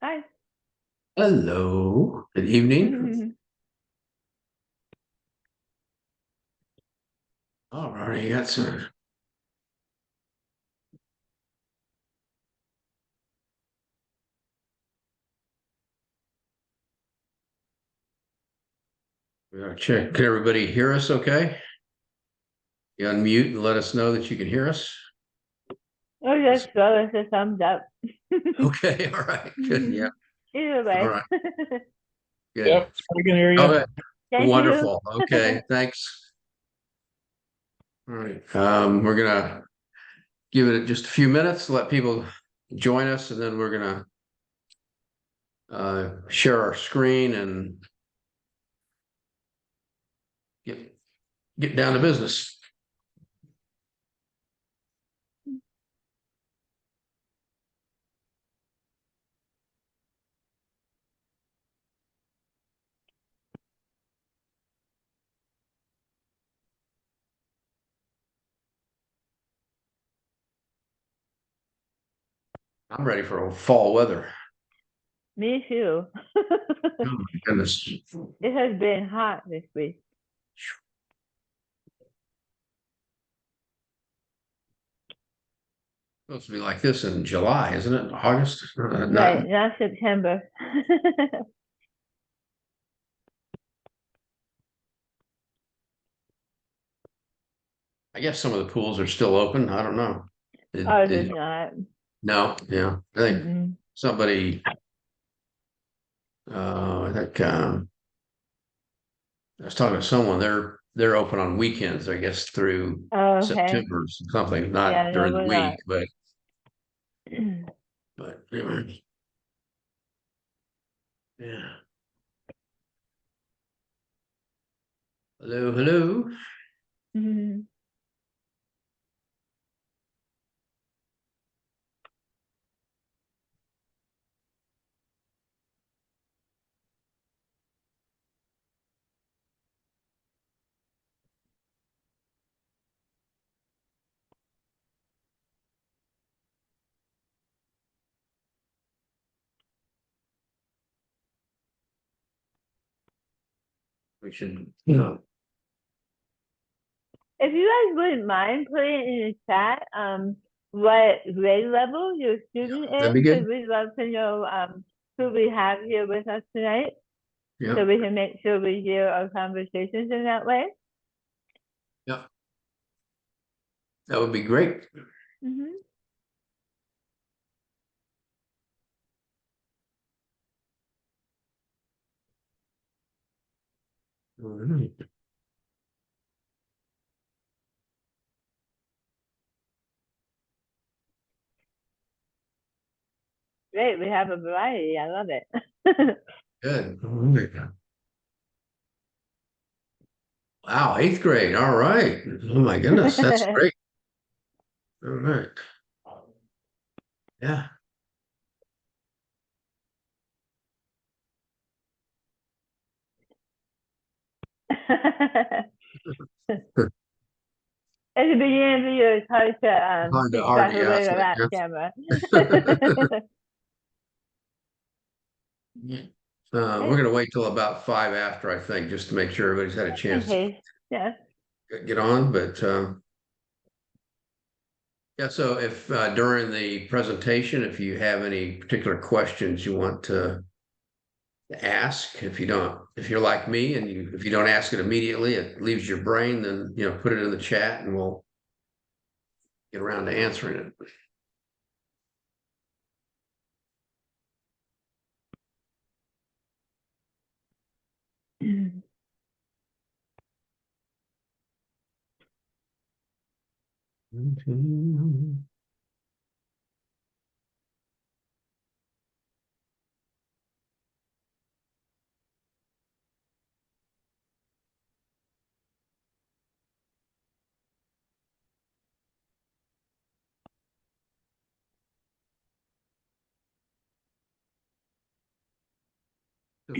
Hi. Hello, good evening. All right, got some. We gotta check. Can everybody hear us okay? You unmute and let us know that you can hear us. Oh, yes, well, it's a thumbs up. Okay, all right, good, yeah, Either all way. right, good. Yep, we can hear you. Okay, Thank you. wonderful. Okay, thanks. All right, we're gonna give it just a few minutes, let people join us, and then we're gonna share our screen and get down to business. I'm ready for fall weather. Me too. Oh my goodness. It has been hot this week. Supposed to be like this in July, isn't it? August? Not. Right, not September. I guess some of the pools are still open. I don't know. Ours is not. No, yeah. I think Mm-mm. somebody, I think I was talking to someone. They're open on weekends, I guess, through Oh, okay. September or something, not Yeah, no, during the we're week, not. but anyway, yeah. Hello, hello. Mhm. We should, If you guys wouldn't mind putting in the chat, what grade level your student that'd is, be good. because we'd love to know who we have here with us tonight, Yeah, so we can make sure we hear our conversations in that way. yeah. That would be great. Mm-hmm. All right. Great, we have a variety. I love it. Good. All right. Wow, eighth grade. All right. Oh my goodness, that's great. All right. Yeah. At the beginning of the year, it's hard to keep Hard track to of where ask you're it. at, camera. Yeah. We're gonna wait till about 5 after, I think, just to make sure everybody's had a In chance to case, yeah. get on, but yeah, so if during the presentation, if you have any particular questions you want to ask, if you're like me and if you don't ask it immediately, it leaves your brain, then put it in the chat and we'll get around to answering it.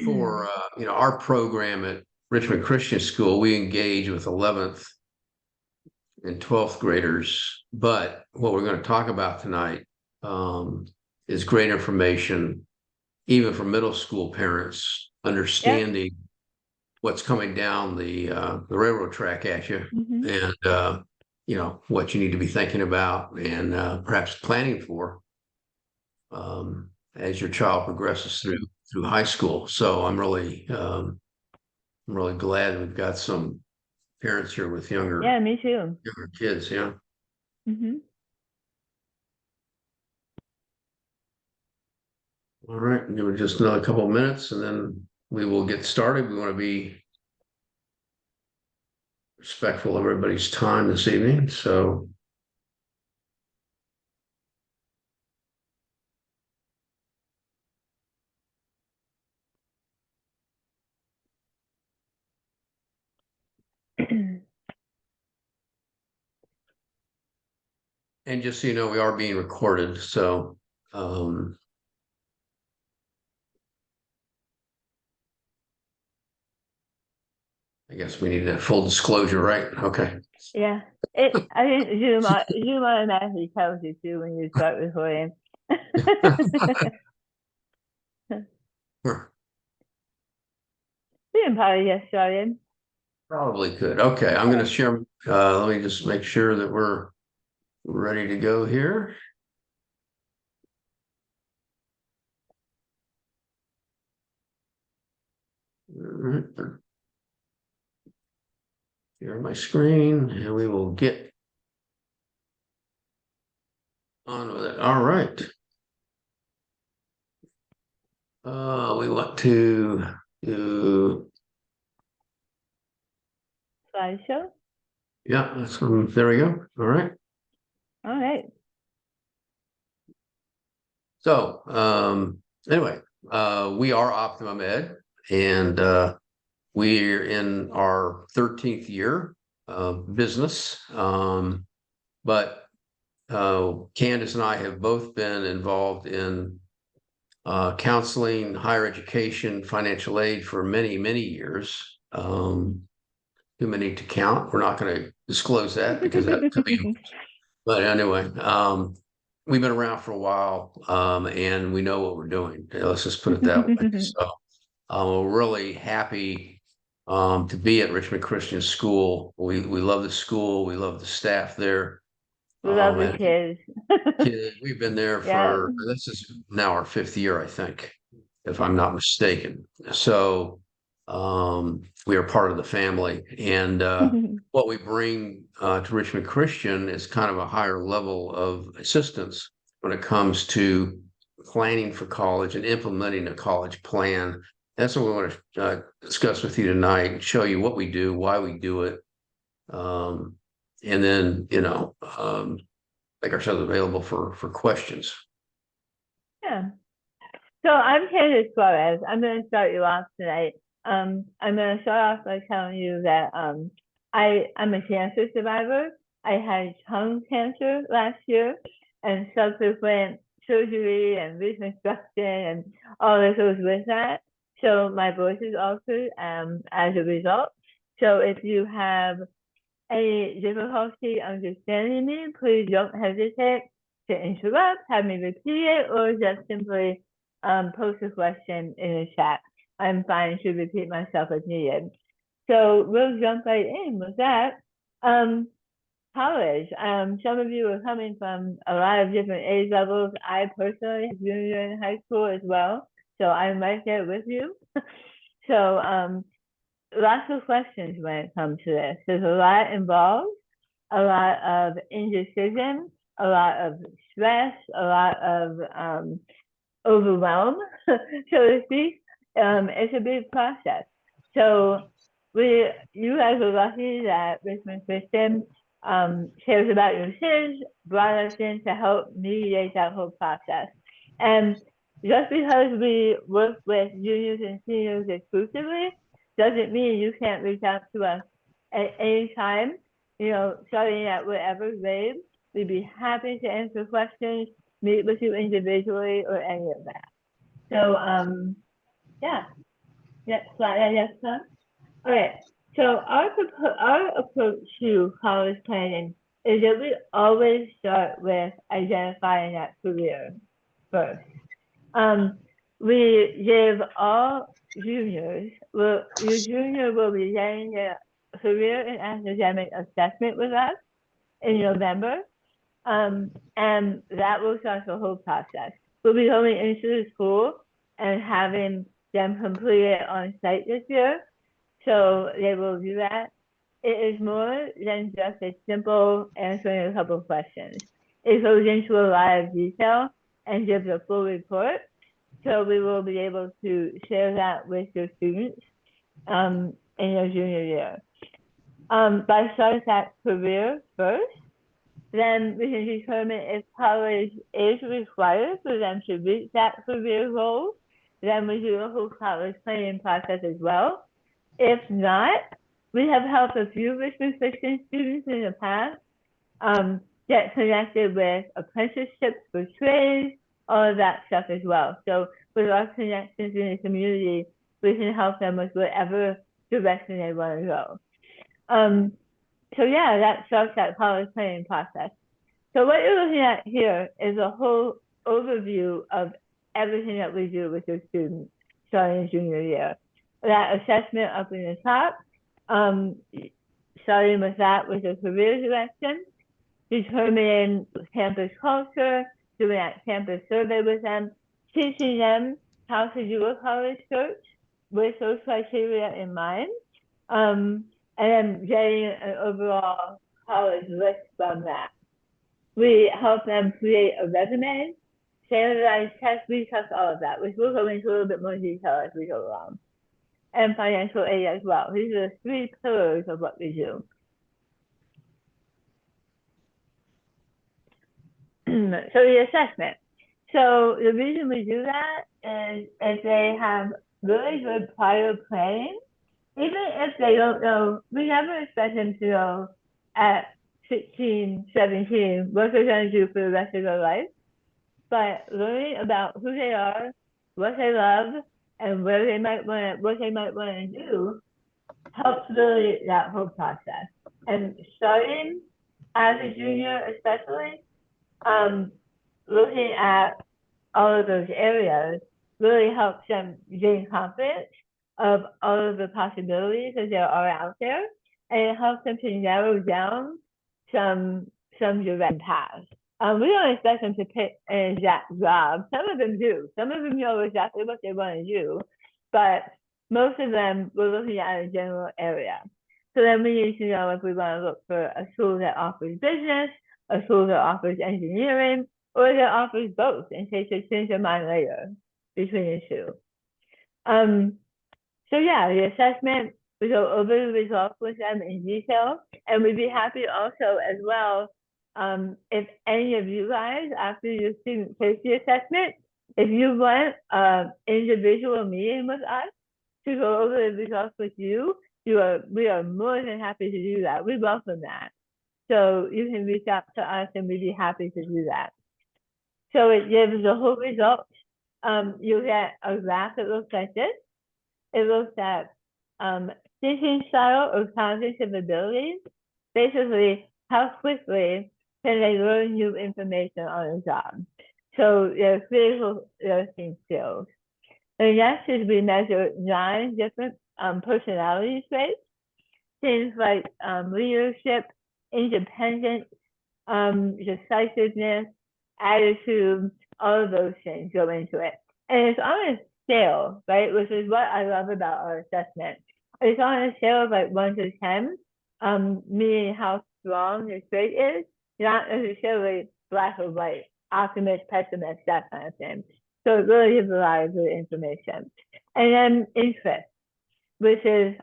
For our program at Richmond Christian School, we engage with 11th and 12th graders. But what we're going to talk about tonight is great information, even for middle school parents, understanding what's coming down the railroad track at you, and what you need to be thinking about and perhaps planning for as your child progresses through high school. So I'm really glad we've got some parents here with younger me too. kids. Yeah. All right, give it just another couple of minutes and then we will get started. We want to be respectful of everybody's time this evening. So and just so you know, we are being recorded. So I guess we need that full disclosure, right? Okay. Yeah. I think Zoom automatically tells you too when you start recording. We can probably get started. Probably could. Okay, I'm going to share. Let me just make sure that we're ready to go here. Share my screen, and we will get on with it. All right. We want to do. Slideshow. Yeah, that's there we go. All right. All right. So anyway, we are OptimumEd, and we're in our 13th year of business. But Candace and I have both been involved in counseling, higher education, financial aid for many, many years. Too many to count. We're not going to disclose that because that could be. But anyway, we've been around for a while, and we know what we're doing. Let's just put it that way. So we're really happy to be at Richmond Christian School. We love the school. We love the staff there. We love the kids. We've been there for this is now our 5th year, I think, if I'm not mistaken. So we are part of the family, and what we bring to Richmond Christian is kind of a higher level of assistance when it comes to planning for college and implementing a college plan. That's what we want to discuss with you tonight and show you what we do, why we do it, and then make ourselves available for questions. Yeah. So I'm Candace Suarez. I'm going to start you off tonight. I'm going to start off by telling you that I'm a cancer survivor. I had tongue cancer last year and subsequent surgery and reconstruction and all that goes with that. So my voice is altered as a result. So if you have any difficulty understanding me, please don't hesitate to interrupt, have me repeat it, or just simply post a question in the chat. I'm fine to repeat myself as needed. So we'll jump right in with that. College. Some of you are coming from a lot of different age levels. I personally have junior in high school as well, so I'm right there with you. So lots of questions when it comes to this. There's a lot involved, a lot of indecision, a lot of stress, a lot of overwhelm, so to speak. It's a big process. So you guys are lucky that Richmond Christian cares about your kids, brought us in to help mediate that whole process. And just because we work with juniors and seniors exclusively doesn't mean you can't reach out to us at any time, starting at whatever grade. We'd be happy to answer questions, meet with you individually, or any of that. So, yeah. Next slide, yes, sir. Okay, so our approach to college planning is that we always start with identifying that career first. We give all juniors, well, your junior will be getting a career and academic assessment with us in November. And that will start the whole process. We'll be going into the school and having them complete it on site this year. So they will do that. It is more than just a simple answering a couple of questions. It goes into a lot of detail and gives a full report. So we will be able to share that with your students in your junior year. By starting that career first, then we can determine if college is required for them to reach that career goal. Then we do a whole college planning process as well. If not, we have helped a few Richmond Christian students in the past get connected with apprenticeships for trades, all of that stuff as well. So with our connections in the community, we can help them with whatever direction they want to go. So yeah, that starts that college planning process. So what you're looking at here is a whole overview of everything that we do with your students starting junior year. That assessment up in the top, starting with that with a career direction, determining campus culture, doing that campus survey with them, teaching them how to do a college search with those criteria in mind, and then getting an overall college list from that. We help them create a resume, standardized tests, we test all of that, which we'll go into a little bit more detail as we go along. And financial aid as well. These are the three pillars of what we do. So the assessment. So the reason we do that is if they have really good prior planning, even if they don't know, we never expect them to know at 16, 17 what they're going to do for the rest of their life. But learning about who they are, what they love, and what they might want to do helps really that whole process. And starting as a junior, especially, looking at all of those areas really helps them gain confidence of all of the possibilities that there are out there, and it helps them to narrow down some direct paths. We don't expect them to pick an exact job. Some of them do. Some of them know exactly what they want to do, but most of them we're looking at a general area. So then we need to know if we want to look for a school that offers business, a school that offers engineering, or that offers both in case they change their mind later between the two. So yeah, the assessment, we go over the results with them in detail, and we'd be happy also as well if any of you guys, after your student safety assessment, if you want an individual meeting with us to go over the results with you, we are more than happy to do that. We welcome that. So you can reach out to us and we'd be happy to do that. So it gives the whole result. You get a graph that looks like this. It looks at thinking style or cognitive abilities. Basically, how quickly can they learn new information on a job? So their critical thinking skills. And next is we measure 9 different personality traits. Things like leadership, independence, decisiveness, attitude, all of those things go into it. And it's on a scale, right? Which is what I love about our assessment. It's on a scale of like 1 to 10, meaning how strong your trait is, not necessarily black or white, optimist, pessimist, that kind of thing. So it really gives a lot of good information. And then interest, which is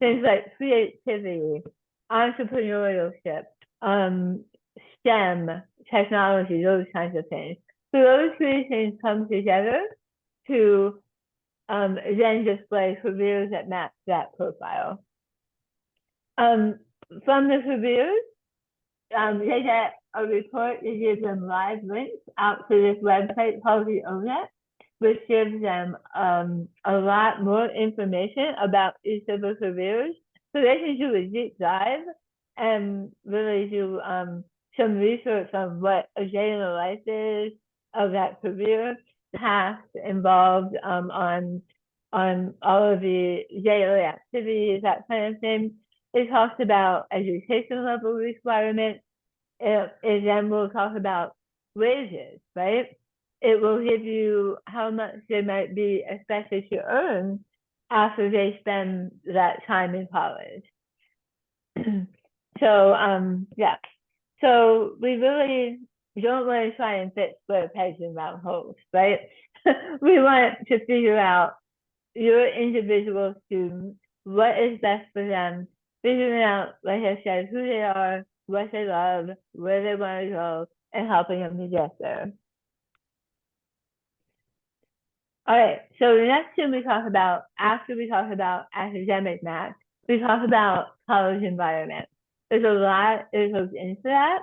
things like creativity, entrepreneurship, STEM, technology, those kinds of things. So those 3 things come together to then display careers that match that profile. From the careers, they get a report that gives them live links out to this website called the ONET. which gives them a lot more information about each of the careers. So they can do a deep dive and really do some research on what a day in the life is of that career, tasks involved on all of the daily activities, that kind of thing. It talks about education level requirements. It then will talk about wages, right? It will give you how much they might be expected to earn after they spend that time in college. So yeah. So we really don't want to try and fit square pegs in round holes, right? We want to figure out your individual student, what is best for them, figuring out, like I said, who they are, what they love, where they want to go, and helping them to get there. All right, so the next thing we talk about, after we talk about academic math, we talk about college environment. There's a lot that goes into that.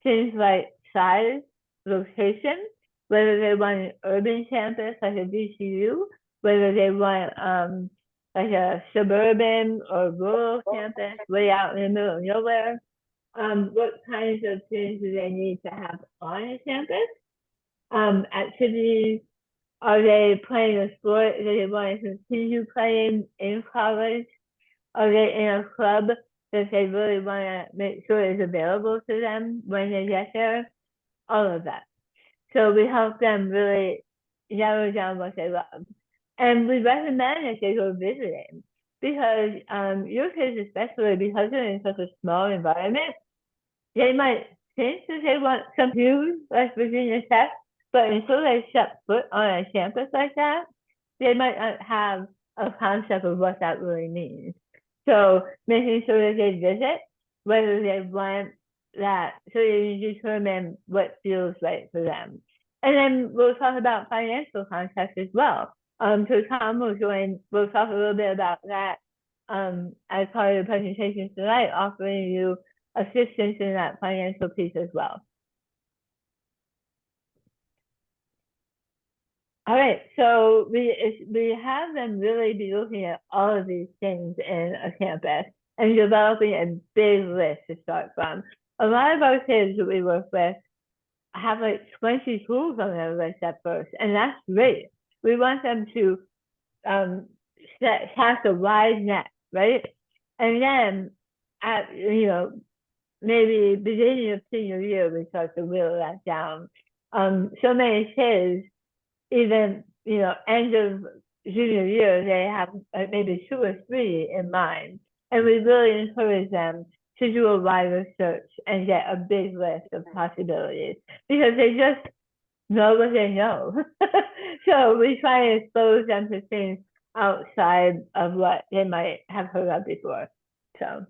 Things like size, location, whether they want an urban campus like a VCU, whether they want like a suburban or rural campus way out in the middle of nowhere. What kinds of things do they need to have on a campus? Activities, are they playing a sport that they want to continue playing in college? Are they in a club that they really want to make sure is available to them when they get there? All of that. So we help them really narrow down what they love. And we recommend that they go visiting because your kids, especially because they're in such a small environment, they might think that they want some huge like Virginia Tech, but until they step foot on a campus like that, they might not have a concept of what that really means. So making sure that they visit, whether they want that, so you determine what feels right for them. And then we'll talk about financial context as well. So Tom will join, we'll talk a little bit about that as part of the presentation tonight, offering you assistance in that financial piece as well. All right, so we have them really be looking at all of these things in a campus and developing a big list to start from. A lot of our kids that we work with have like 20 tools on their list at first, and that's great. We want them to cast a wide net, right? And then at maybe beginning of senior year, we start to whittle that down. So many kids, even, end of junior year, they have maybe 2 or 3 in mind. And we really encourage them to do a wider search and get a big list of possibilities because they just know what they know. So we try to expose them to things outside of what they might have heard of before. So.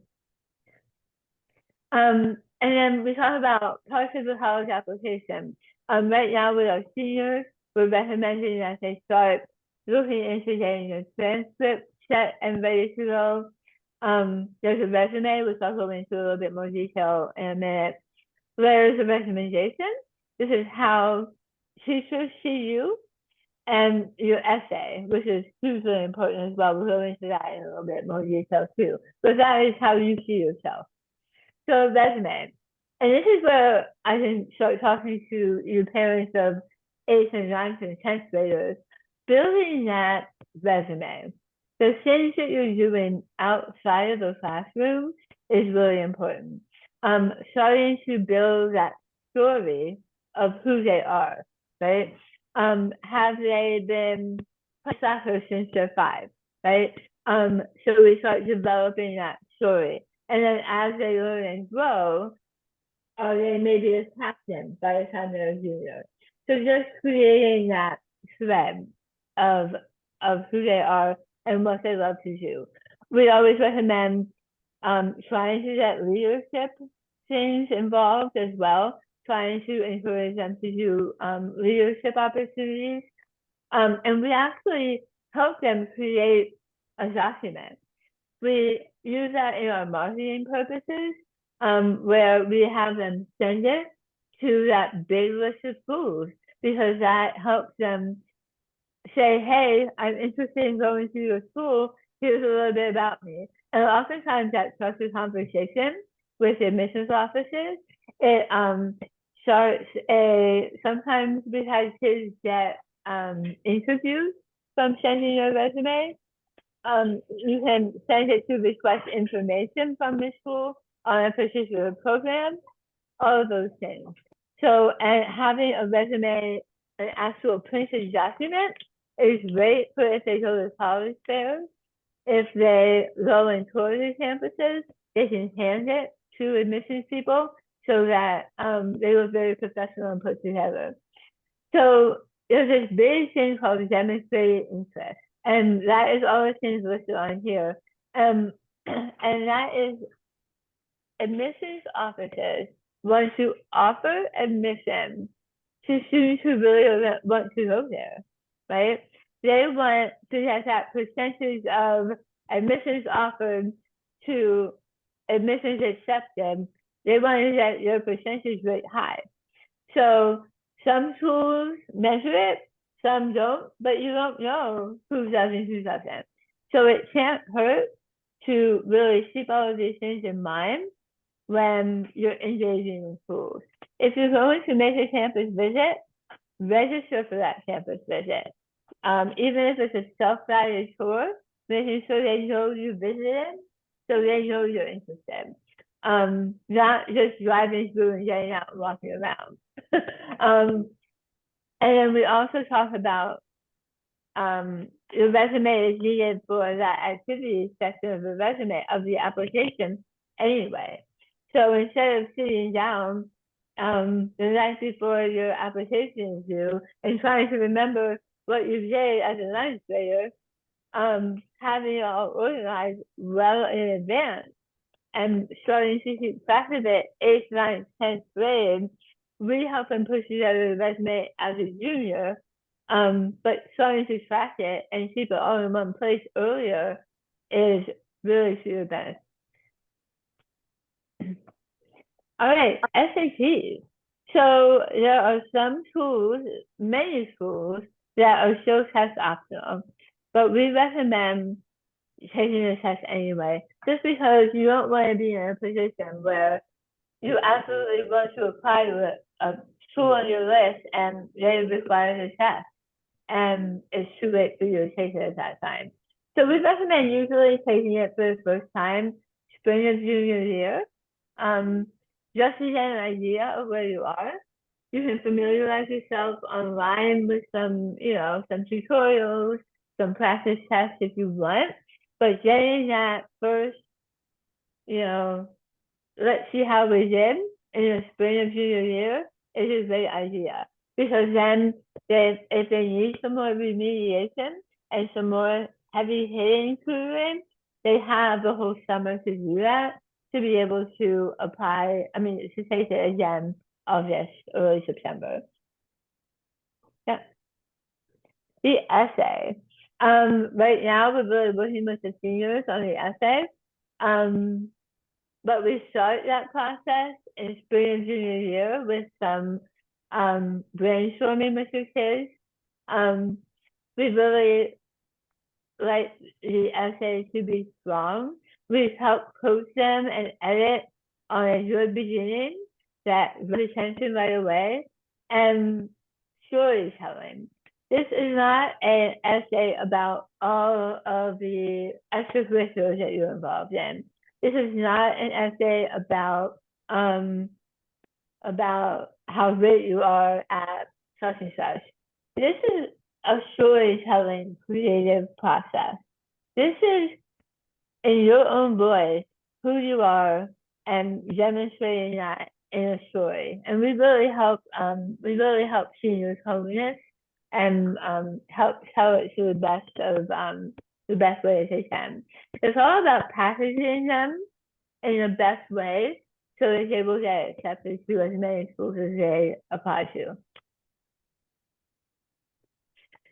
And then we talk about parts of the college application. Right now with our seniors, we're recommending that they start looking into getting a transcript set and ready to go. There's a resume, which I'll go into a little bit more detail in a minute. There's a recommendation. This is how teachers see you, and your essay, which is hugely important as well. We'll go into that in a little bit more detail too. But that is how you see yourself. So resume. And this is where I can start talking to you parents of 8th and 9th and 10th graders, building that resume. The things that you're doing outside of the classroom is really important. Starting to build that story of who they are, right? Have they been playing soccer since they're 5, right? So we start developing that story. And then as they learn and grow, they may be a captain by the time they're a junior. So just creating that thread of who they are and what they love to do. We always recommend trying to get leadership things involved as well, trying to encourage them to do leadership opportunities. And we actually help them create a document. We use that in our marketing purposes, where we have them send it to that big list of schools because that helps them say, hey, I'm interested in going to your school. Here's a little bit about me. And oftentimes that starts a conversation with admissions officers. It starts sometimes we've had kids get interviews from sending your resume. You can send it to request information from the school on a particular program, all of those things. So, and having a resume, an actual printed document, is great for if they go to college fairs. If they go and tour the campuses, they can hand it to admissions people so that they look very professional and put together. So there's this big thing called demonstrated interest, and that is all the things listed on here. And that is admissions officers want to offer admission to students who really want to go there, right? They want to have that percentage of admissions offered to admissions accepted. They want to get your percentage rate high. So some schools measure it, some don't, but you don't know who does and who doesn't. So it can't hurt to really keep all of these things in mind when you're engaging in schools. If you're going to make a campus visit, register for that campus visit. Even if it's a self-guided tour, making sure they know you visited, so they know you're interested. Not just driving through and getting out and walking around. And then we also talk about your resume is needed for that activity section of the resume of the application anyway. So instead of sitting down the night before your application is due and trying to remember what you did as a ninth grader, having it all organized well in advance and starting to keep track of it 8th, 9th, 10th grade, we help them push together the resume as a junior. But starting to track it and keep it all in one place earlier is really to your benefit. All right, SATs. So there are some schools, many schools, that are still test optional, but we recommend taking the test anyway, just because you don't want to be in a position where you absolutely want to apply to a school on your list and they require the test, and it's too late for you to take it at that time. So we recommend usually taking it for the first time, spring of junior year, just to get an idea of where you are. You can familiarize yourself online with some, some tutorials, some practice tests if you want, but getting that first, let's see how we did in the spring of junior year is a great idea. Because then if they need some more remediation and some more heavy hitting tutoring, they have the whole summer to do that, to be able to apply, to take it again August, early September. Yeah. The essay. Right now we're really working with the seniors on the essay. But we start that process in spring and junior year with some brainstorming with your kids. We really like the essay to be strong. We help coach them and edit on a good beginning that grabs attention right away, and storytelling. This is not an essay about all of the extracurriculars that you're involved in. This is not an essay about how great you are at such and such. This is a storytelling creative process. This is in your own voice who you are and demonstrating that in a story. And we really help seniors hone this and help tell it to the best way that they can. It's all about packaging them in the best way so that they will get accepted to as many schools as they apply to.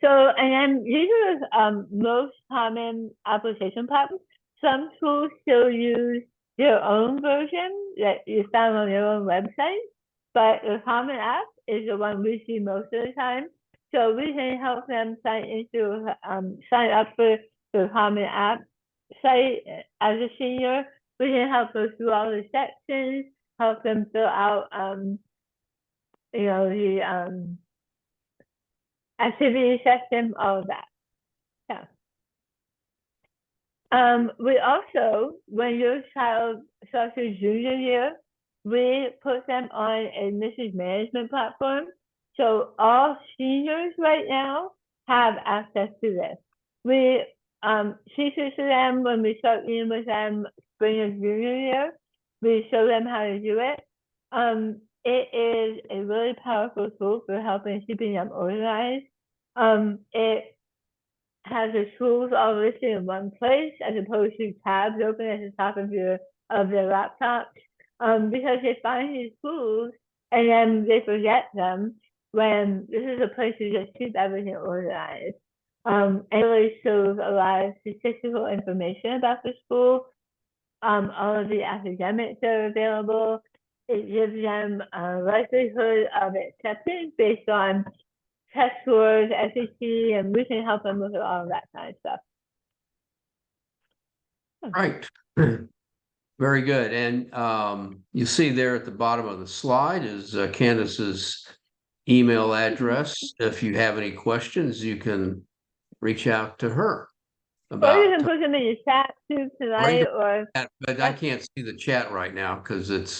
So, and then these are most common application problems. Some schools still use their own version that you found on their own website, but the Common App is the one we see most of the time. So we can help them sign up for the Common App site as a senior. We can help them through all the sections, help them fill out, the activity section, all of that. Yeah. We also, when your child starts their junior year, we put them on a admissions management platform. So all seniors right now have access to this. We teach it to them when we start meeting with them spring of junior year. We show them how to do it. It is a really powerful tool for helping keeping them organized. It has the tools all listed in one place as opposed to tabs open at the top of their laptop. Because they find these tools and then they forget them when this is a place to just keep everything organized. And it really shows a lot of statistical information about the school, all of the academics that are available. It gives them a likelihood of acceptance based on test scores, SAT, and we can help them with all of that kind of stuff. Right. Very good. And you see there at the bottom of the slide is Candace's email address. If you have any questions, you can reach out to her. Or you can put them in your chat too tonight, but I can't see the chat right now because it's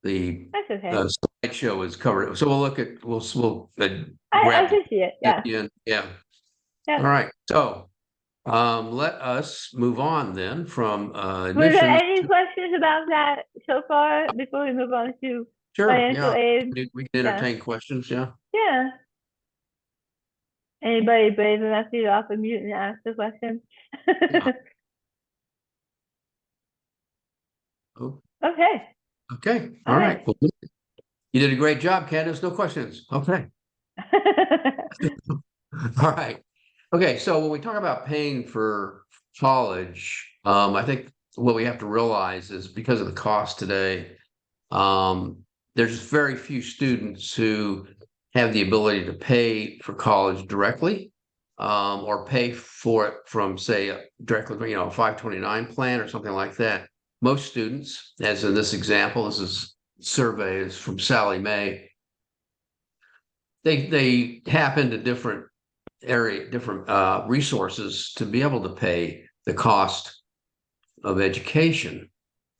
the that's okay. slideshow is covered. So we'll I can see it. Yeah. Yeah. All right. So let us move on then from Were there any questions about that so far before we move on to financial aid? We can entertain questions. Yeah. Yeah. Anybody brave enough to get off of mute and ask the question? Okay. Okay. All right. Well, you did a great job, Candace. No questions. Okay. All right. Okay. So when we talk about paying for college, I think what we have to realize is because of the cost today, there's very few students who have the ability to pay for college directly, or pay for it from, say, directly, a 529 plan or something like that. Most students, as in this example, this is survey is from Sally Mae. They tap into different resources to be able to pay the cost of education.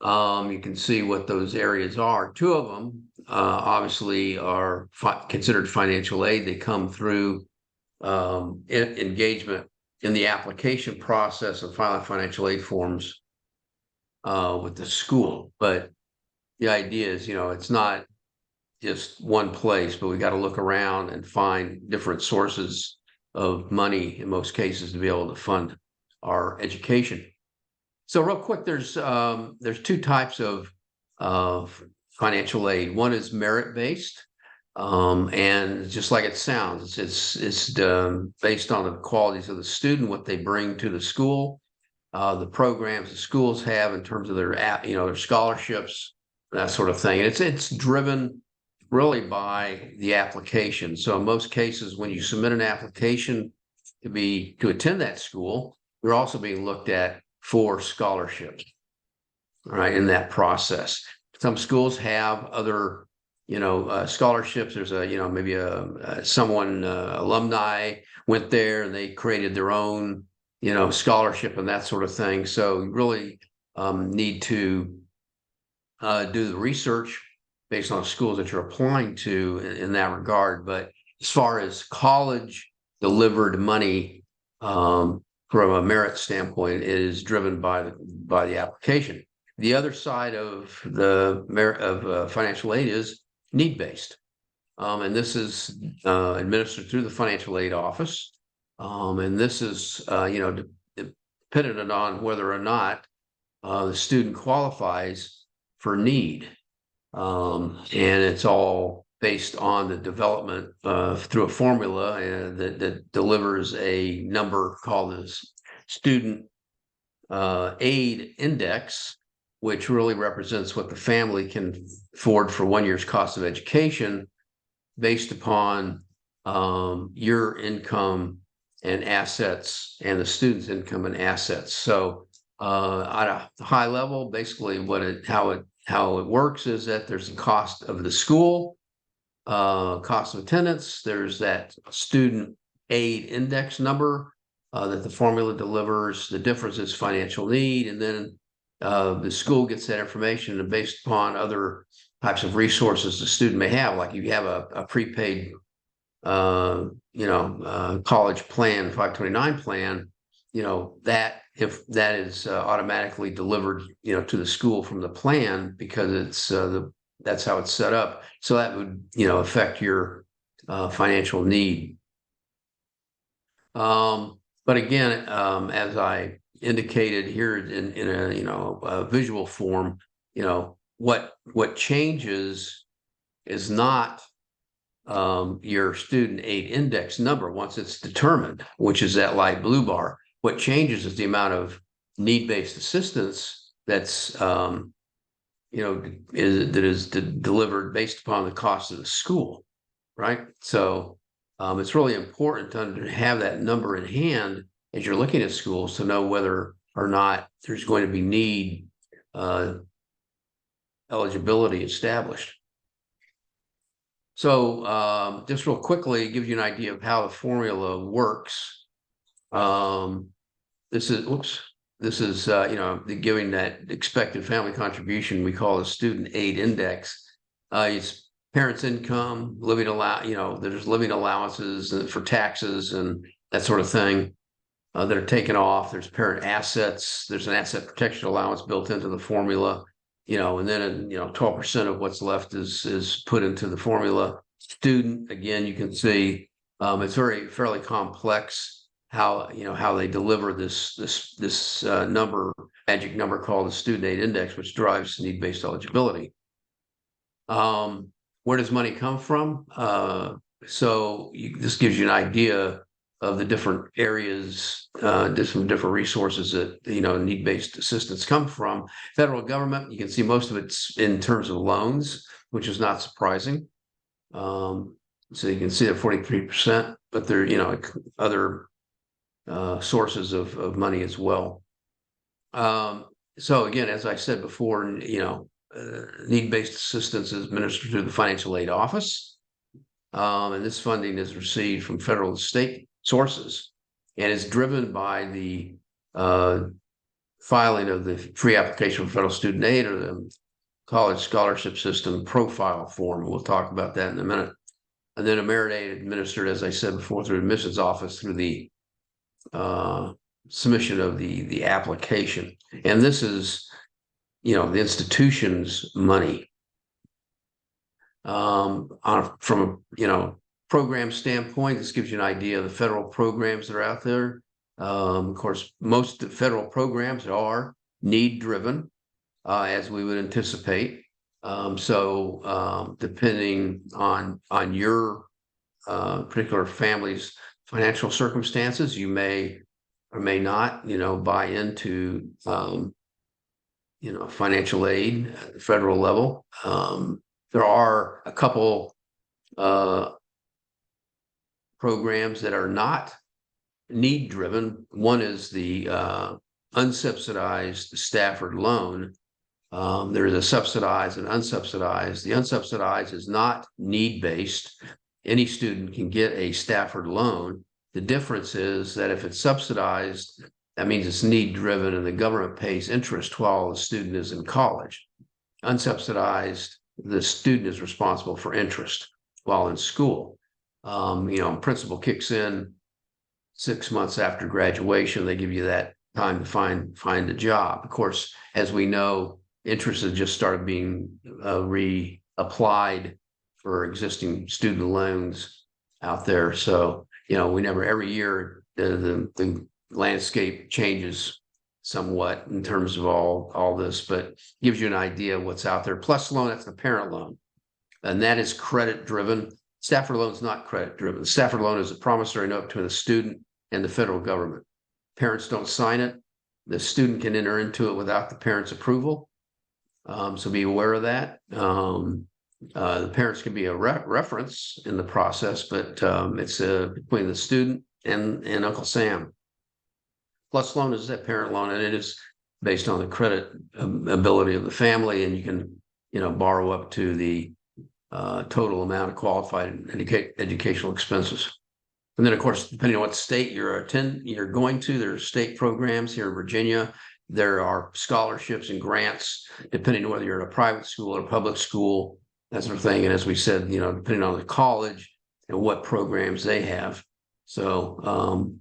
You can see what those areas are. Two of them obviously are considered financial aid. They come through engagement in the application process of filing financial aid forms with the school. But the idea is, it's not just one place, but we got to look around and find different sources of money in most cases to be able to fund our education. So real quick, there's two types of financial aid. One is merit-based, and just like it sounds, it's based on the qualities of the student, what they bring to the school, the programs the schools have in terms of their scholarships, that sort of thing. And it's driven really by the application. So in most cases, when you submit an application to attend that school, you're also being looked at for scholarships, right, in that process. Some schools have other, scholarships. There's maybe alumni went there and they created their own, scholarship and that sort of thing. So you really need to do the research based on schools that you're applying to in that regard. But as far as college delivered money, from a merit standpoint, it is driven by the application. The other side of the merit of financial aid is need-based, and this is administered through the financial aid office, and this is dependent on whether or not the student qualifies for need, and it's all based on the development through a formula that delivers a number called the student aid index, which really represents what the family can afford for 1 year's cost of education based upon your income and assets and the student's income and assets. So at a high level, basically how it works is that there's the cost of the school, cost of attendance, there's that student aid index number that the formula delivers, the difference is financial need, and then the school gets that information, and based upon other types of resources the student may have, like you have a prepaid college plan, 529 plan, that if that is automatically delivered, to the school from the plan, because it's that's how it's set up. So that would, affect your financial need. But again, as I indicated here in a visual form, what changes is not your student aid index number once it's determined, which is that light blue bar. What changes is the amount of need-based assistance that's is delivered based upon the cost of the school, right? So it's really important to have that number in hand as you're looking at schools to know whether or not there's going to be need eligibility established. So just real quickly, it gives you an idea of how the formula works. This is giving that expected family contribution we call the student aid index. It's parents' income, living there's living allowances for taxes and that sort of thing that are taken off. There's parent assets. There's an asset protection allowance built into the formula. And then 12% of what's left is put into the formula. Student, again, you can see it's fairly complex how they deliver this magic number called the student aid index, which drives need-based eligibility. Where does money come from? This gives you an idea of the different areas, different resources that need-based assistance come from. Federal government, you can see most of it's in terms of loans, which is not surprising. So you can see that 43%, but there other sources of money as well. So again, as I said before, need-based assistance is administered through the financial aid office, and this funding is received from federal and state sources and is driven by the filing of the free application for federal student aid or the college scholarship system profile form. We'll talk about that in a minute. And then a merit aid administered, as I said before, through the admissions office through the submission of the application. And this is, the institution's money. From a program standpoint, this gives you an idea of the federal programs that are out there. Of course, most federal programs are need-driven, as we would anticipate. So depending on your particular family's financial circumstances, you may or may not, buy into financial aid at the federal level. There are a couple programs that are not need driven. One is the unsubsidized Stafford loan. There is a subsidized and unsubsidized. The unsubsidized is not need-based. Any student can get a Stafford loan. The difference is that if it's subsidized, that means it's need-driven and the government pays interest while the student is in college. Unsubsidized, the student is responsible for interest while in school. Principal kicks in 6 months after graduation. They give you that time to find a job. Of course, as we know, interest has just started being reapplied for existing student loans out there. So, every year the landscape changes somewhat in terms of all this, but gives you an idea of what's out there. Plus loan, that's the parent loan, and that is credit driven. Stafford loan is not credit driven. The Stafford loan is a promissory note between the student and the federal government. Parents don't sign it. The student can enter into it without the parent's approval. So be aware of that. The parents can be a reference in the process, but it's between the student and Uncle Sam. Plus loan is that parent loan, and it is based on the credit ability of the family, and you can, borrow up to the total amount of qualified educational expenses. And then, of course, depending on what state you're going to, there are state programs here in Virginia. There are scholarships and grants, depending on whether you're in a private school or a public school, that sort of thing. And as we said, depending on the college and what programs they have. So,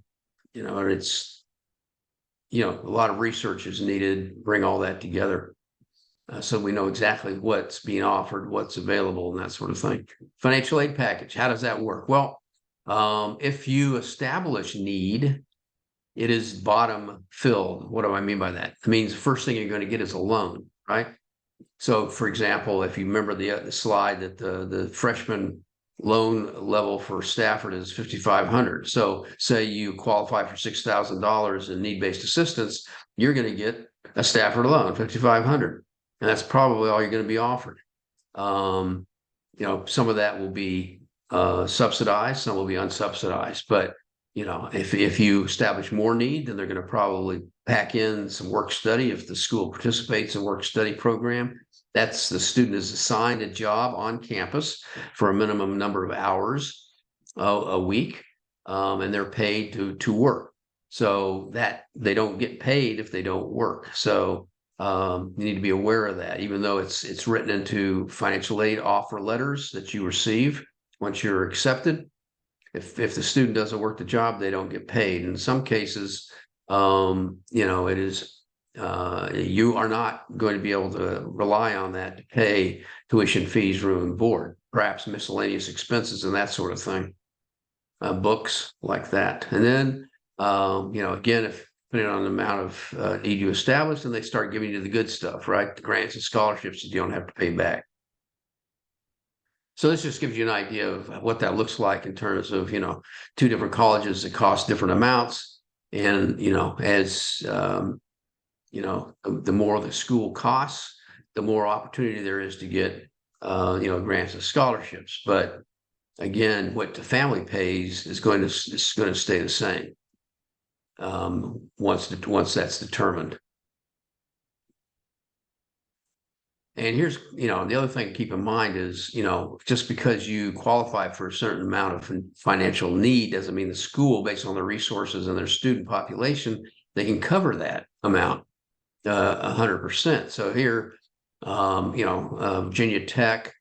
it's, a lot of research is needed to bring all that together. So we know exactly what's being offered, what's available, and that sort of thing. Financial aid package, how does that work? Well, if you establish need, it is bottom filled. What do I mean by that? It means the first thing you're going to get is a loan, right? So, for example, if you remember the slide that the freshman loan level for Stafford is $5,500. So, say you qualify for $6,000 in need-based assistance, you're going to get a Stafford loan, $5,500, and that's probably all you're going to be offered. Some of that will be subsidized, some will be unsubsidized, but if you establish more need, then they're going to probably pack in some work study. If the school participates in work study program, that's the student is assigned a job on campus for a minimum number of hours a week, and they're paid to work. So that they don't get paid if they don't work. So you need to be aware of that, even though it's written into financial aid offer letters that you receive once you're accepted. If the student doesn't work the job, they don't get paid. In some cases, it is you are not going to be able to rely on that to pay tuition, fees, room and board, perhaps miscellaneous expenses and that sort of thing, books like that. And then, again, if depending on the amount of need you establish, then they start giving you the good stuff, right? The grants and scholarships that you don't have to pay back. So this just gives you an idea of what that looks like in terms of, two different colleges that cost different amounts. And, as, the more the school costs, the more opportunity there is to get, grants and scholarships. But again, what the family pays is going to stay the same once that's determined. And here's, the other thing to keep in mind is, just because you qualify for a certain amount of financial need doesn't mean the school, based on their resources and their student population, they can cover that amount 100%. So here, Virginia Tech,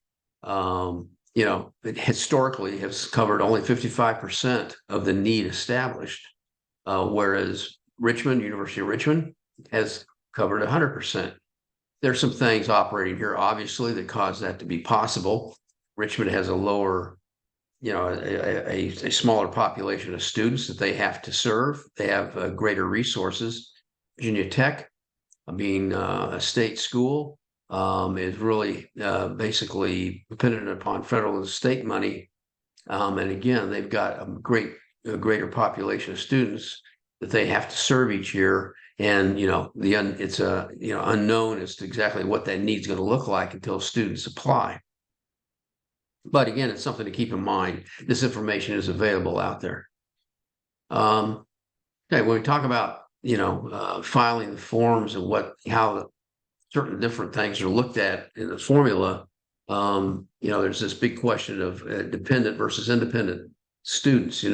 it historically has covered only 55% of the need established, whereas University of Richmond has covered 100%. There's some things operating here, obviously, that cause that to be possible. Richmond has a lower, a smaller population of students that they have to serve. They have greater resources. Virginia Tech, being a state school, is really basically dependent upon federal and state money. And again, they've got a greater population of students that they have to serve each year. And, it's unknown as to exactly what that need is going to look like until students apply. But again, it's something to keep in mind. This information is available out there. Okay, when we talk about, filing the forms and how certain different things are looked at in the formula, there's this big question of dependent versus independent students.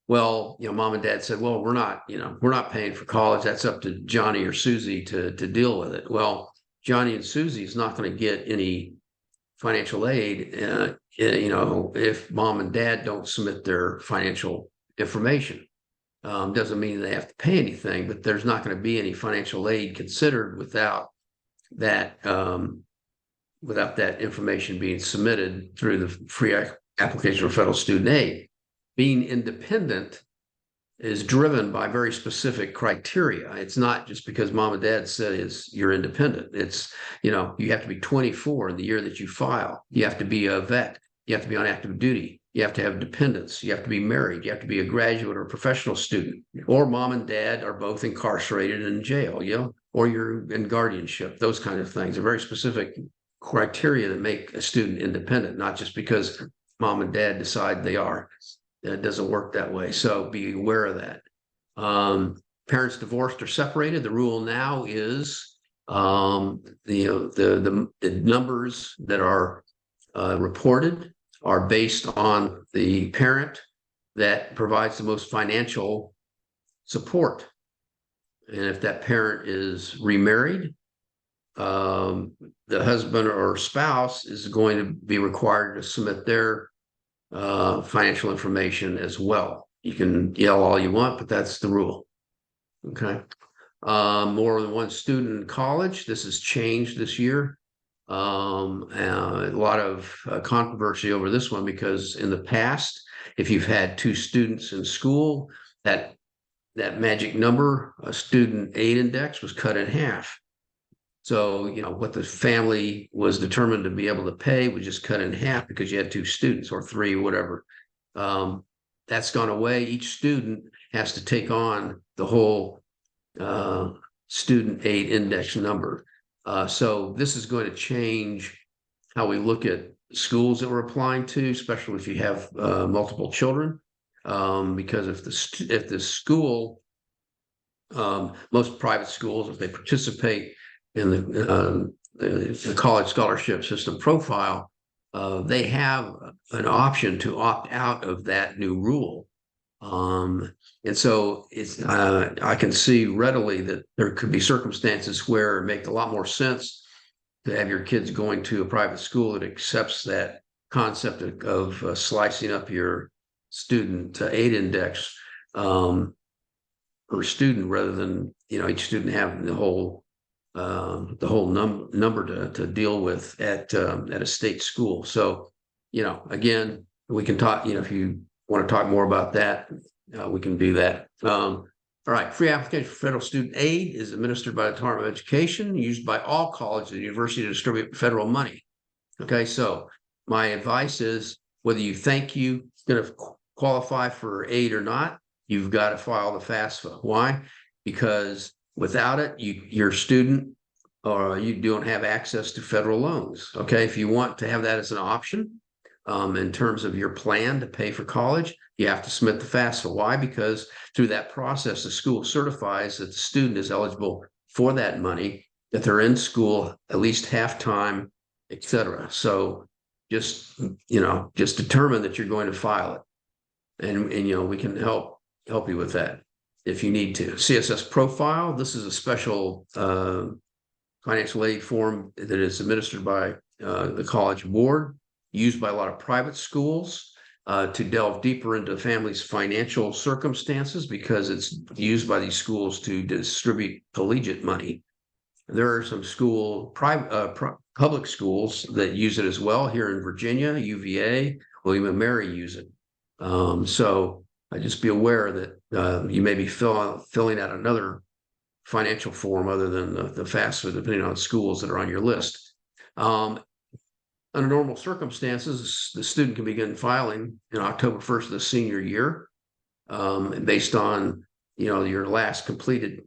Mom and dad said, well, we're not paying for college. That's up to Johnny or Susie to deal with it. Well, Johnny and Susie is not going to get any financial aid, if mom and dad don't submit their financial information. Doesn't mean they have to pay anything, but there's not going to be any financial aid considered without that information being submitted through the free application for federal student aid. Being independent is driven by very specific criteria. It's not just because mom and dad said you're independent. It's, you have to be 24 in the year that you file. You have to be a vet. You have to be on active duty. You have to have dependents. You have to be married. You have to be a graduate or a professional student. Or mom and dad are both incarcerated in jail, or you're in guardianship. Those kind of things are very specific criteria that make a student independent, not just because mom and dad decide they are. It doesn't work that way. So be aware of that. Parents divorced or separated. The rule now is the numbers that are reported are based on the parent that provides the most financial support. And if that parent is remarried, the husband or spouse is going to be required to submit their financial information as well. You can yell all you want, but that's the rule. Okay. More than one student in college. This has changed this year. A lot of controversy over this one, because in the past, if you've had two students in school, that magic number, a student aid index, was cut in half. So, what the family was determined to be able to pay was just cut in half because you had two students or three, whatever. That's gone away. Each student has to take on the whole student aid index number. So this is going to change how we look at schools that we're applying to, especially if you have multiple children. Because if the school, most private schools, if they participate in the college scholarship system profile, they have an option to opt out of that new rule. And so I can see readily that there could be circumstances where it makes a lot more sense to have your kids going to a private school that accepts that concept of slicing up your student aid index per student, rather than each student having the whole number to deal with at a state school. So again, we can talk. If you want to talk more about that, we can do that. All right, free application for federal student aid is administered by the Department of Education, used by all colleges and universities to distribute federal money. Okay, so my advice is, whether you think you're going to qualify for aid or not, you've got to file the FAFSA. Why? Because without it, your student or you don't have access to federal loans. Okay, if you want to have that as an option in terms of your plan to pay for college, you have to submit the FAFSA. Why? Because through that process, the school certifies that the student is eligible for that money, that they're in school at least half time, et cetera. So just determine that you're going to file it, and we can help you with that if you need to. CSS profile. This is a special financial aid form that is administered by the College Board, used by a lot of private schools to delve deeper into families' financial circumstances, because it's used by these schools to distribute collegiate money. There are some public schools that use it as well. Here in Virginia, UVA, William & Mary use it. So just be aware that you may be filling out another financial form other than the FAFSA, depending on schools that are on your list. Under normal circumstances, the student can begin filing in October 1st of the senior year, based on your last completed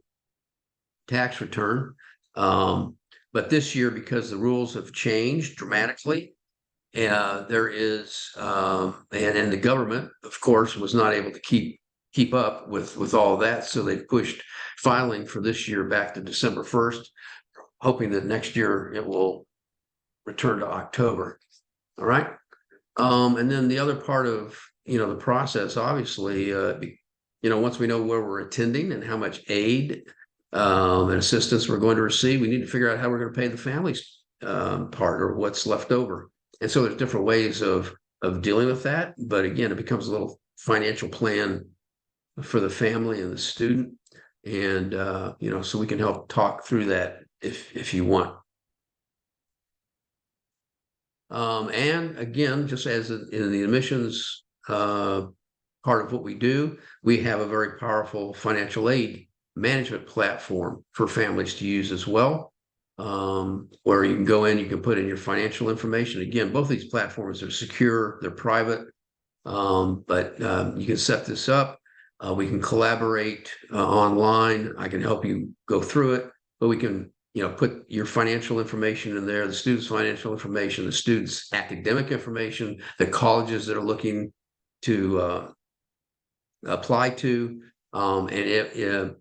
tax return. But this year, because the rules have changed dramatically, there is and the government, of course, was not able to keep up with all that, so they pushed filing for this year back to December 1st, hoping that next year it will return to October. All right. And then the other part of the process, obviously, once we know where we're attending and how much aid and assistance we're going to receive, we need to figure out how we're going to pay the family's part, or what's left over. And so there's different ways of dealing with that. But again, it becomes a little financial plan for the family and the student. And, so we can help talk through that if you want. And again, just as in the admissions part of what we do, we have a very powerful financial aid management platform for families to use as well, where you can go in, you can put in your financial information. Again, both of these platforms are secure, they're private, but you can set this up. We can collaborate online. I can help you go through it, but we can put your financial information in there, the students' financial information, the students' academic information, the colleges that are looking to apply to, and it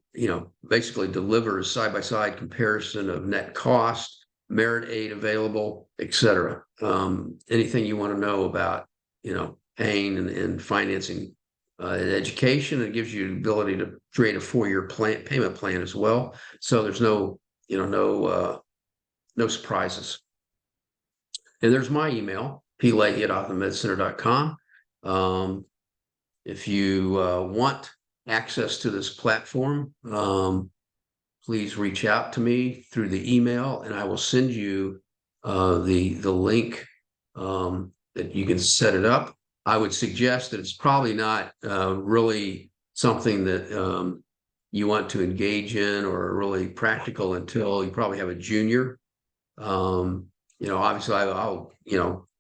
basically delivers side-by-side comparison of net cost, merit aid available, etc. Anything you want to know about, paying and financing education. It gives you the ability to create a 4-year payment plan as well. So there's no surprises. And there's my email, pleahy@optimumedcenter.com. If you want access to this platform, please reach out to me through the email, and I will send you the link that you can set it up. I would suggest that it's probably not really something that you want to engage in or really practical until you probably have a junior. Obviously I'll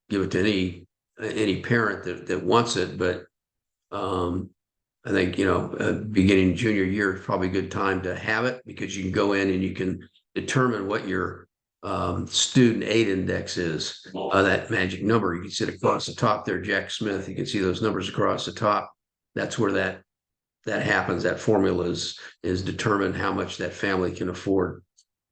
give it to any parent that wants it, but I think, beginning junior year is probably a good time to have it, because you can go in and you can determine what your student aid index is, that magic number. You can see it across the top there, Jack Smith. You can see those numbers across the top. That's where that happens. That formula is determine how much that family can afford.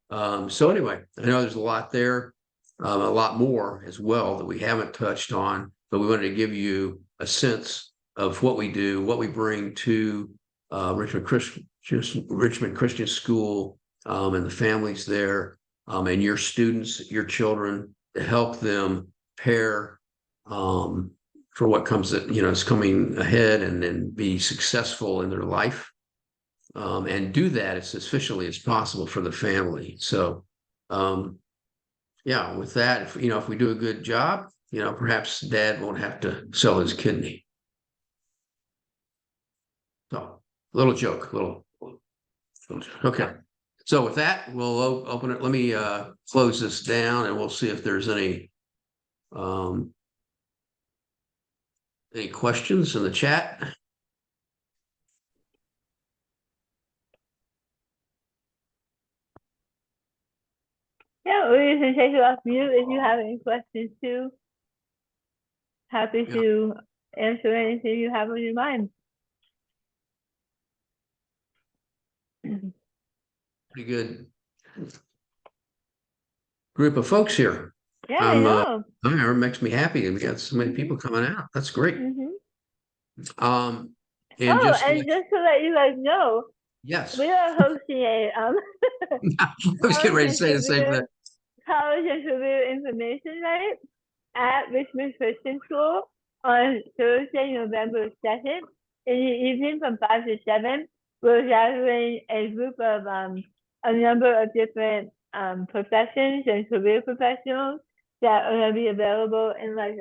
So anyway, I know there's a lot there, a lot more as well that we haven't touched on, but we wanted to give you a sense of what we do, what we bring to Richmond Christian School, and the families there, and your students, your children, to help them prepare for what comes is coming ahead, and be successful in their life, and do that as efficiently as possible for the family. So with that, if we do a good job, perhaps dad won't have to sell his kidney. So, little joke. Okay. So with that, we'll open it. Let me close this down, and we'll see if there's any questions in the chat. Yeah, or you can take it off mute if you have any questions too. Happy to answer anything you have on your mind. Pretty good group of folks here. Yeah, I know. It makes me happy. We got so many people coming out. That's great. And just to let you guys know, yes, we are hosting a I was getting ready to say the same thing. College and career information night at Richmond Christian School on Thursday, November 2nd, in the evening from 5 to 7. We're gathering a group of a number of different professions and career professionals that are going to be available in like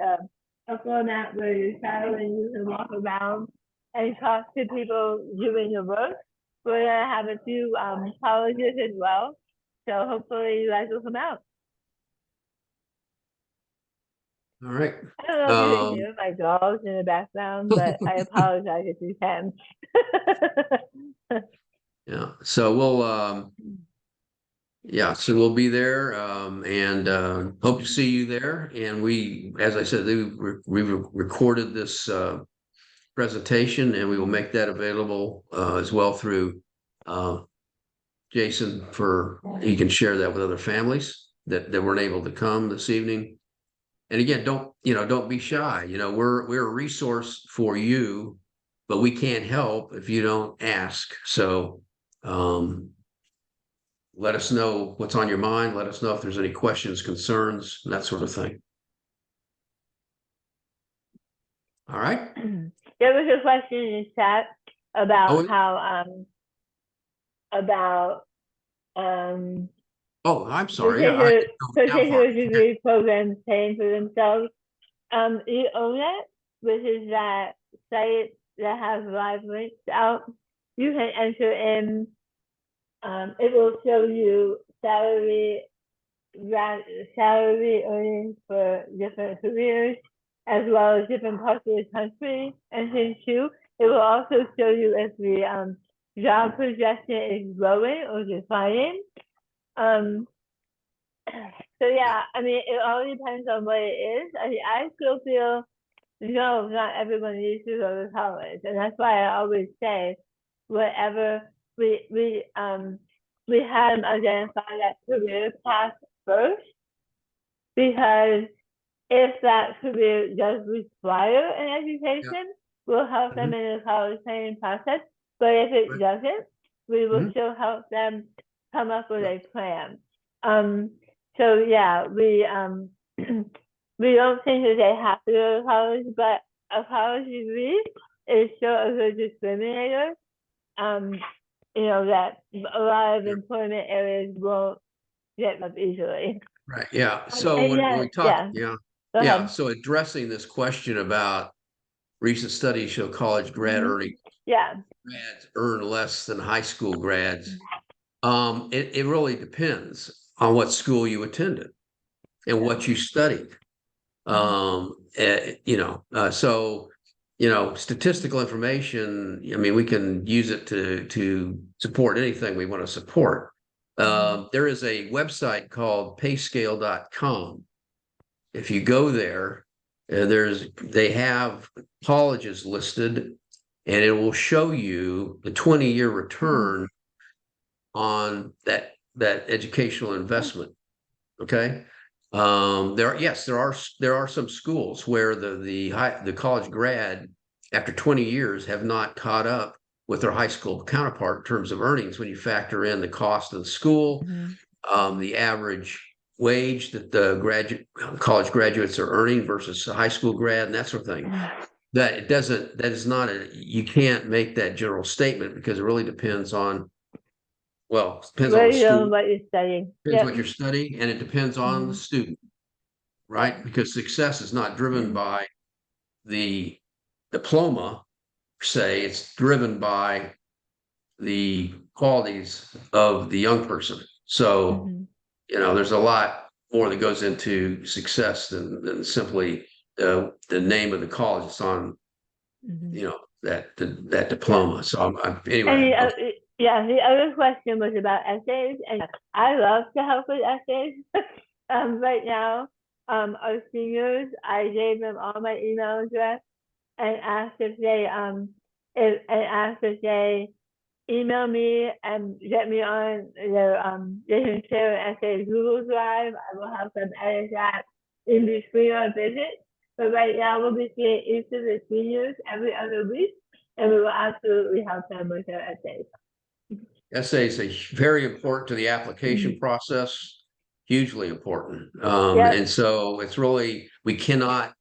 a format where you're traveling, you can walk around and talk to people doing your work. We're going to have a few colleges as well. So hopefully you guys will come out. All right. I don't know if you can hear my dogs in the background, but I apologize if you can. Yeah. So we'll so we'll be there, and hope to see you there. And we, as I said, we recorded this presentation, and we will make that available as well through Jason, he can share that with other families that weren't able to come this evening. And again, don't be shy. We're a resource for you, but we can't help if you don't ask. So let us know what's on your mind. Let us know if there's any questions, concerns, that sort of thing. All right. There was a question in the chat about how I'm sorry. Particular degree programs paying for themselves. You own it, which is that site that has live links out. You can enter in. It will show you salary earnings for different careers, as well as different parts of the country and things too. It will also show you if the job projection is growing or declining. Um, so yeah, I mean, it all depends on what it is. I mean, I still feel no, not everyone needs to go to college, and that's why I always say, whatever we have identify that career path first, because if that career does require an Yeah. education, we'll help them Mhm. in the college training process. But if it Right. doesn't, we will Mhm. still help them come up with Right. a plan. Um, so yeah, we don't think that they have to go to college, but a college degree is still a good discriminator. Um, you know, that a lot of Yeah. employment areas won't get up easily. Right. Yeah. So And when yeah, we talk, yeah, yeah. go Yeah. ahead. So addressing this question about recent studies show college Yeah. grads earn less than high school grads. It really depends on what school you attended and Yeah. what you studied. So statistical information. I mean, we can use it to support anything we want to support. There is a website called payscale.com. If you go there, they have colleges listed, and it will show you the 20-year return on that educational investment. Okay. There are some schools where the college grad after 20 years have not caught up with their high school counterpart in terms of earnings when you factor in the cost of the school, the average wage that the college graduates are earning versus a high school grad and that sort of thing. You can't make that general statement because it really depends on depends on Where the you know school, what you're studying. depends Yep. what you're studying, and it depends on the student, right? Because success is not driven by the diploma, per se, it's driven by the qualities of the young person. So, there's a lot more that goes into success than simply the name of the college it's on, that Yeah. diploma. So And anyway, the other question was about essays, and I love to help with essays. Right now, our seniors, I gave them all my email address and asked if they email me and get me on they can share an essay Google Drive. I will help them edit that in between our visits. But right now we'll be seeing each of the seniors every other week, and we will absolutely help them with their essays. essays are very important to the application process, hugely important. Yep. And so we cannot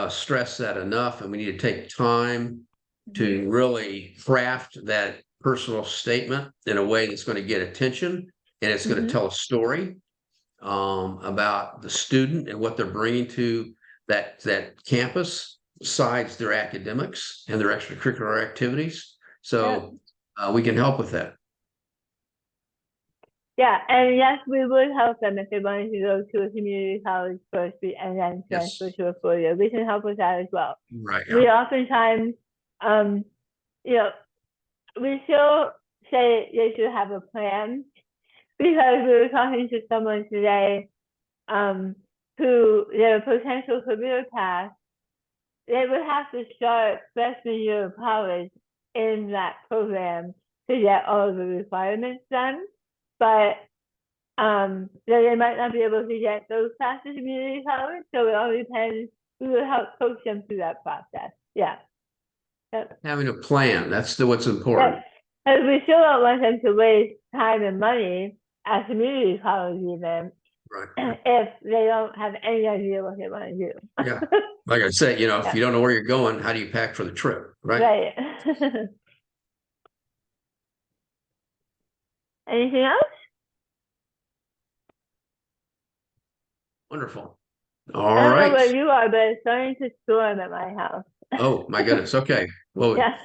stress that enough, and we need to take time to really craft that personal statement in a way that's going to get attention, and it's going to tell a story about the student and what they're bringing to that campus besides their academics and their extracurricular activities. Yep. So we can help with that. Yeah, and yes, we would help them if they wanted to go to a community college first and then transfer Yes. to a 4-year. We can help with that as well. Right. Yeah. We oftentimes, um, you know, we still say they should have a plan, because we were talking to someone today who their potential career path, they would have to start freshman year of college in that program to get all of the requirements done. But they might not be able to get those classes in community college, so it all depends. We will help coach them through that process. Yeah. Yep. Having a plan, that's what's Yes. important. And we still don't want them to waste time and money at community college even Right. if they don't have any idea what they want to do. Yeah. Like I said, if Yeah. you don't know where you're going, how do you pack for the trip? Right. Right. Anything else? Wonderful. I All don't know right. where you are, but it's starting to storm at my house. Oh, my goodness. Okay. Well, Yeah.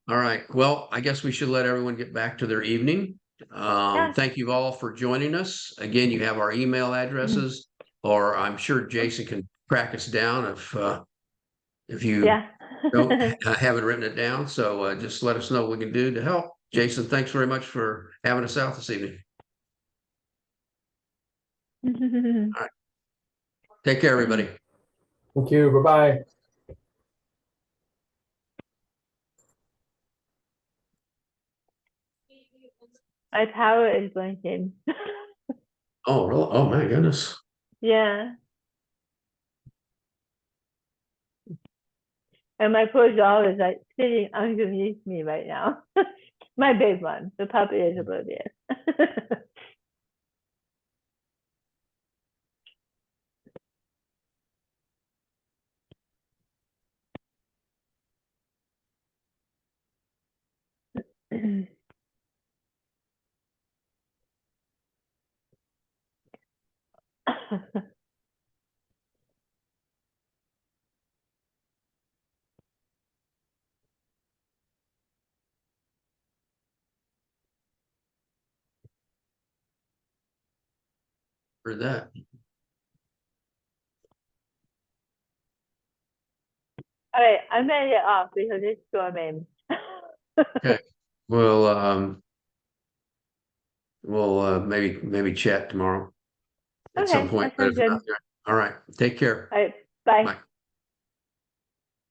all right. Well, I guess we should let everyone get back to their evening. Yeah. Thank you all for joining us. Again, you have our email addresses, or I'm sure Jason can track us down if you Yeah. don't haven't written it down. So just let us know what we can do to help. Jason, thanks very much for having us out this evening. Take care, everybody. Thank you. Bye-bye. My power is blinking. Oh, really? Oh, my goodness. Yeah. And my poor dog is like sitting underneath me right now. My big one. The puppy is oblivious. For that. All right, I'm gonna get off because it's storming. Okay. We'll maybe chat tomorrow at some Okay, point. that But sounds if good. not, all right. Take care. All right, bye. Bye.